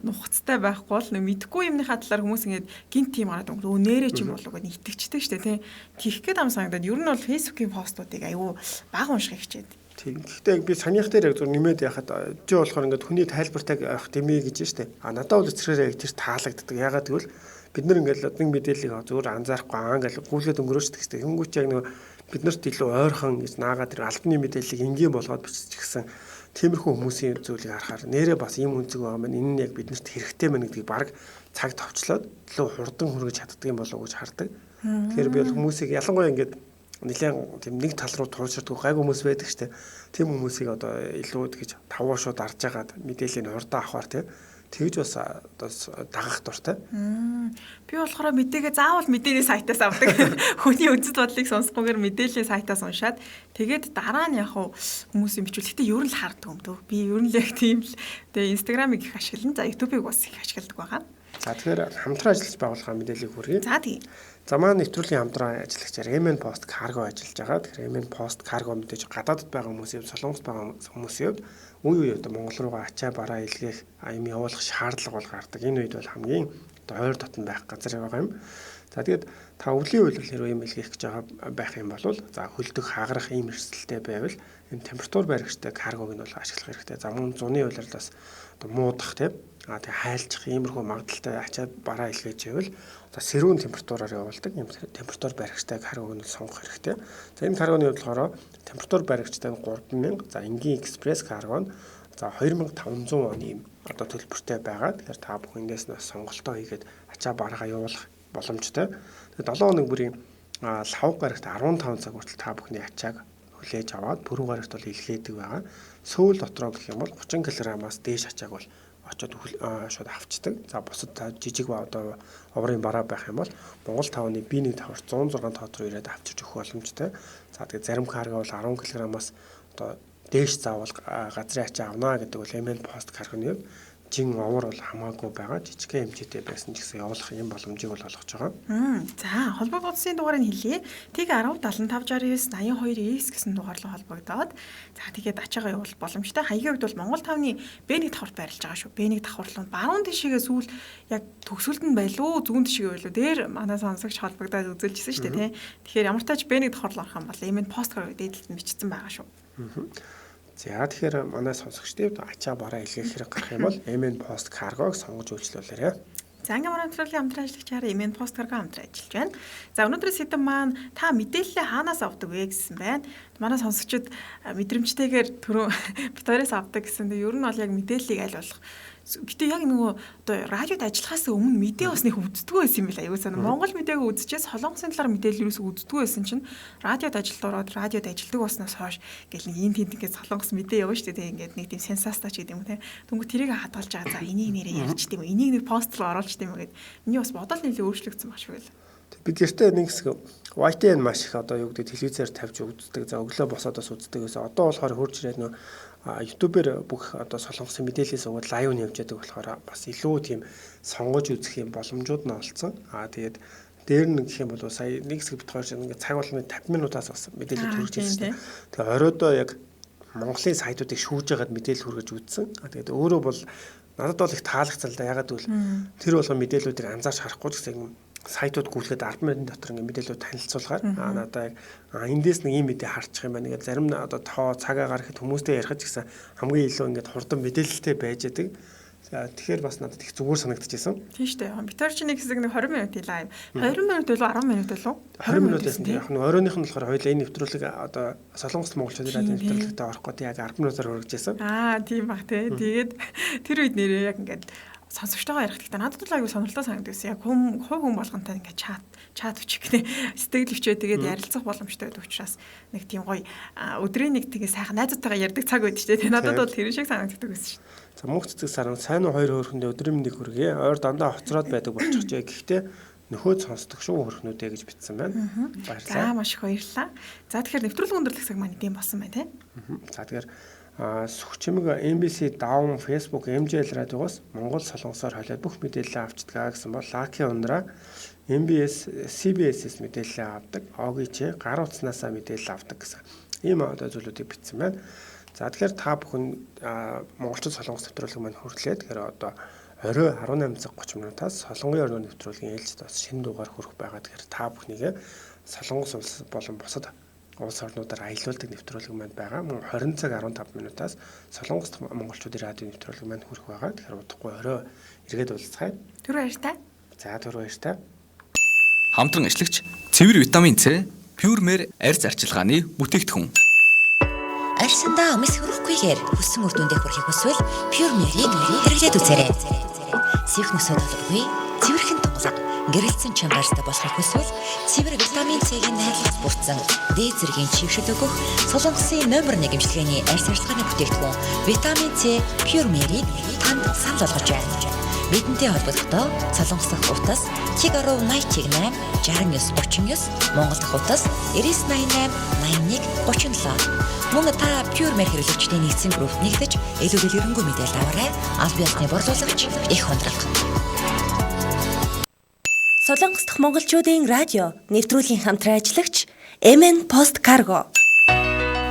нухацтай байхгүй бол мэдхгүй юмныхаа талаар хүмүүс ингээд гинт тийм гараад өнгөрөө нэрээ ч юм болов гэд итгэжтэй штэ тий. Тих гээд ам санагдаад ер нь бол Facebook-ийн постуудыг аюу баг унших хичээд. Тийм. Гэхдээ би санийх дээр яг зүр нэмээд яхад жоо болохоор ингээд хүний тайлбартайг авах дэмий гэж штэ. Надад бол зэрэг яг тэр таалагддаг. Ягаад гэвэл бид нар ингээл нэг мэдээллийг зөвөр анзаарахгүй ингээл гүйлгээд өнгөрөөчдөг гэсэн. Тэнгүүч яг нэг биднэрт илүү ойрхон гэж наагаад тэр албаны мэдээллийг энгийн болгоод бичиж гисэн тиймэрхүү хүмүүсийн зүйлийг харахаар нэрээ бас ийм үнцэг байгаа маань энэ нь яг биднэрт хэрэгтэй мэн гэдгийг баг цаг товчлоод илүү хурдан хүргэж чаддаг юм болов уу гэж хардаг. Тэгэхээр би бол хүмүүсийг ялангуяа ингээд нэлээд тийм нэг тал руу тууширдаг гайг хүмүүс байдаг штэ. Тийм хүмүүсийг одоо илүү гэж тавуу шууд арж агаад мэдээллийг хурдан авахар тэгж бас одоо дагах дуртай. Би болохоор мэдээгээ заавал мэдээний сайтаас авдаг. Хүний үзэл бодлыг сонсохгүйгээр мэдээллийн сайтаас уншаад тэгээд дараа нь яг хүмүүсийн бичвэл гэтээ ер нь л хардаг юм дөө. Би ер нь л яг тийм л тэгээ Instagram-ыг их ашиглан за YouTube-ыг бас их ашигладаг байгаа. За тэгэхээр хамтран ажиллаж байгууллагын мэдээллийг хүргэе. За тийм. За маань нэвтрүүлгийн хамтран ажиллагчаар MN Post Cargo ажиллаж байгаа. Тэгэхээр MN Post Cargo мэдээж гадаадд байгаа хүмүүсийн солонгос байгаа хүмүүсийн үе үе одоо Монгол руугаа ачаа бараа илгээх юм явуулах шаардлага бол гардаг. Энэ үед бол хамгийн одоо ойр дотн байх газар байгаа юм. За тэгээд та өвлийн үйл хэрвээ юм илгээх гэж байгаа байх юм бол за хөлдөх хагарах ийм эрсдэлтэй байвал энэ температур баригчтай каргог нь бол ашиглах хэрэгтэй. За мөн зуны улирлаас одоо муудах тийм тэг хайлчих иймэрхүү магадaltaй ачаа бараа илгээж байвал одоо сэрүүн температураар явуулдаг юм температур баригчтай каргог нь сонгох хэрэгтэй. За энэ каргоны хувьд болохоор температур баригчтай 3000 за энгийн экспресс карго нь за 2500 оны юм одоо төлбөртэй байгаа. Тэгэхээр та бүхэн эндээс нь сонголтоо хийгээд ачаа бараагаа явуулах боломжтой. Тэгээд 7 хоног бүрийн лавг гарагт 15 цаг хүртэл та бүхний ачааг хүлээж аваад пүрэв гарагт бол илгээдэг байгаа. Сөүл дотроо гэх юм бол 30 кг-аас дээш ачааг бол очоод шууд авчдаг. За бусад жижиг ба одоо оврын бараа байх юм бол Монгол тавны B1 тавар 106 тоод руу ирээд авчирч өгөх боломжтой. За тэгээд зарим карго бол 10 кг-аас одоо дээш заавал газрын ачаа авна гэдэг бол MN Post Cargo-ны хувьд жин овор бол хамаагүй байгаа жижигхэн хэмжээтэй байсан ч гэсэн явуулах юм боломжийг бол олгож байгаа. За холбоо бодсын дугаарыг хэлье. Тэг 10 7569 82 гэсэн дугаар руу холбогдоод за тэгээд ачаагаа явуул боломжтой. Хаягийн хувьд бол Монгол тавны B1 давхар байрлаж байгаа шүү. B1 давхар руу баруун тишээгээ сүүл яг төгсөлд нь байлуу зүүн тишээгээ байлуу дээр манай сонсогч холбогдоод үзүүлжсэн шүү дээ тий. Тэгэхээр ямар тач B1 давхар руу орох юм бол MN Post Cargo дээдлэлд нь бичсэн байгаа шүү. За тэгэхээр манай сонсогчдод ачаа бараа илгээх хэрэг гарах юм бол MN Post Cargo-г сонгож үйлчлүүлээрэй. За ингээм хамтлагийн хамтран ажиллагчаар MN Post Cargo хамтран ажиллаж байна. За өнөөдрийн сэдэв маань та мэдээлэлээ хаанаас авдаг вэ гэсэн байна. Манай сонсогчид мэдрэмжтэйгээр түрүү битээрээс авдаг гэсэн. Тэг ер нь бол яг мэдээллийг аль болох гэтээ яг нөгөө одоо радиод ажиллахаас өмнө мэдээ бас нэг үздэггүй байсан юм байна. Аюу сан Монгол мэдээг үзчихээс солонгосын талаар мэдээлэл юус үздэггүй байсан чинь радиод ажилд ороод радиод ажилдаг болсноос хойш гэл нэг энэ тэнд ингээд солонгос мэдээ явна шүү дээ. Ингээд нэг тийм сенсацтай ч гэдэг юм те. Түнгүй тэрийг хадгалж байгаа. За энийг нэрээ ярьчихдээ юм. Энийг нэг пост руу оруулчихдээ юм гээд миний бас бодол нэлээд өөрчлөгдсөн баг шүү гээл. Бид гэртээ нэг хэсэг YTN маш их одоо юу гэдэг телевизээр тавьж үздэг. За өглөө босоод бас үздэг гэсэн. Одоо болохоор хурж ирээд нөө YouTube-ээр бүх одоо солонгосын мэдээлэлээс өгөөд лайв нь явж байгаа болохоор бас илүү тийм сонгож үзэх юм боломжууд нь олцсон. Тэгээд дээр нь гэх юм бол сая нэг хэсэг бит хоёр ингээд цаг болгоны 50 минутаас бас мэдээлэл хүргэж ирсэн. Тэгээд оройдоо яг Монголын сайтуудыг шүүж байгаад мэдээлэл хүргэж үзсэн. Тэгээд өөрөө бол надад бол их таалагдсан л да. Ягаад гэвэл тэр болгон мэдээллүүдийг анзаарч харахгүй ч гэсэн сайтууд гүйлгээд 10 минутын дотор ингээд мэдээлэлүүд танилцуулгаар надаа яг эндээс нэг юм мэдээ харчих юм байна. Ингээд зарим одоо тоо цагаа гаргахад хүмүүстэй ярих ч гэсэн хамгийн илүү ингээд хурдан мэдээлэлтэй байж байгаа. За тэгэхээр бас надад их зүгээр санагдчихсан. Тийм шүү дээ. Битэр чи нэг хэсэг нэг 20 минутын лайв. 20 минут болов 10 минут болов? 20 минут байсан. Яг нь оройных нь болохоор хоёул энэ нэвтрүүлэг одоо Солонгос монголчуудын радио нэвтрүүлэгтээ орохгүй яг 10 минутаар хүргэжсэн. Тийм баг тий. Тэгээд тэр үед нэрээ яг ингээд сонсогчтойгоо ярих гэхдээ надад л аюу сонирхолтой санагдсан. Яг хүн болгонтой ингээд чат өчих гэнэ сэтгэл өвчөө тэгээд ярилцах боломжтой байдаг учраас нэг тийм гоё өдрийн нэг тэгээ сайхан найзуудтайгаа ярьдаг цаг байдаг шүү дээ. Надад бол тэр шиг санагддаг байсан шүү. За мөнх цэцэг саран сайн уу хоёр хөөрхөндөө өдрийн мэндийг хүргэе. Ойр дандаа хоцроод байдаг болчих жаа. Гэхдээ нөхөд сонсдог шүү хөрхнүүдээ гэж бичсэн байна. Баярлалаа. За маш их баярлалаа. За тэгэхээр нэвтрүүлэг өндөрлөх цаг маань идэм болсон байна тий. За тэгэхээр Сүхчимэг MBC Down Facebook MJL радиогоос Монгол солонгосоор холиод бүх мэдээлэл авчдаг гэсэн бол Lucky Ундраа MBS CBS-с мэдээлэл авдаг. OGC гар утаснасаа мэдээлэл авдаг гэсэн. Ийм одоо зүйлүүдийг бичсэн байна. За тэгэхээр та бүхэн монголчууд солонгос нэвтрүүлэг маань хүртлээ. Тэгэхээр одоо орой 18 цаг 30 минутаас солонгын орны нэвтрүүлгийн ээлжид бас шинэ дугаар хүрэх байгаа. Тэгэхээр та бүхнийг солонгос улс болон бусад улс орнуудаар аялуулдаг нэвтрүүлэг маань байгаа. Мөн 20 цаг 15 минутаас солонгос монголчуудын радио нэвтрүүлэг маань хүрэх байгаа. Тэгэхээр удахгүй орой эргээд уулзцгаая. Түр баяртай. За түр баяртай. Хамтран ажиллагч цэвэр витамин С Pure-Mer арьс арчилгааны бүтээгдэхүүн. Арьсандаа өмс хөрөхгүйгээр хүссэн үр дүндээ хүрэхийг хүсвэл Pure-Mer-ийг хэрэглээд үзээрэй. Сих нөсөд албагүй, цэвэрхэн тунгалаг, гэрэлцэн чамбарстай болохыг хүсвэл цэвэр витамин C-ийн найрлагц бүрдсэн D зэргийн чившил өгөх Солонгосын номер 1 эмчилгээний арьс арчилгааны бүтээгдэхүүн витамин C Pure-Mer-ийг танд санал болгож байна. Бидэнтэй холбогдохдоо Солонгос дахь утас +80 88 69 39 Монгол дахь утас 9988 81 37. Мөн та Pure-Mer хэрэглэгчдийн нэгдсэн группт нэгдэж илүү дэлгэрэнгүй мэдээлэл аваарай. Аль биесны борлуулагч их хондрог. Солонгос дахь монголчуудын радио нэвтрүүлгийн хамтран ажиллагч MN Post Cargo.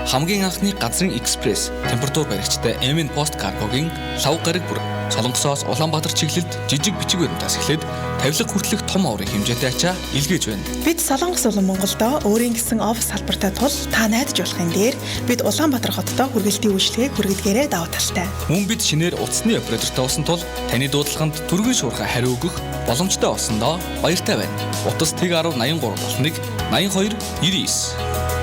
Хамгийн анхны газрын экспресс температур баригчтай MN Post Cargo-гийн лав гараг бүр Солонгосоос Улаанбаатар чиглэлд жижиг бичиг баримтаас эхлээд тавилга хүртэлх том аврын хэмжээтэй ачаа илгээж байна. Бид Солонгос болон Монголдо өөрийн гэсэн офис салбартай тул та найдаж болохын дээр бид Улаанбаатар хоттой хүргэлтийн үйлчлэгийг хүргэдгээрээ давуу талтай. Мөн бид шинээр утасны оператортой усан тул таны дуудлаганд түргэн шуурхай хариу өгөх боломжтой болсондоо баяртай байна. Утас ТG1083 81 82 99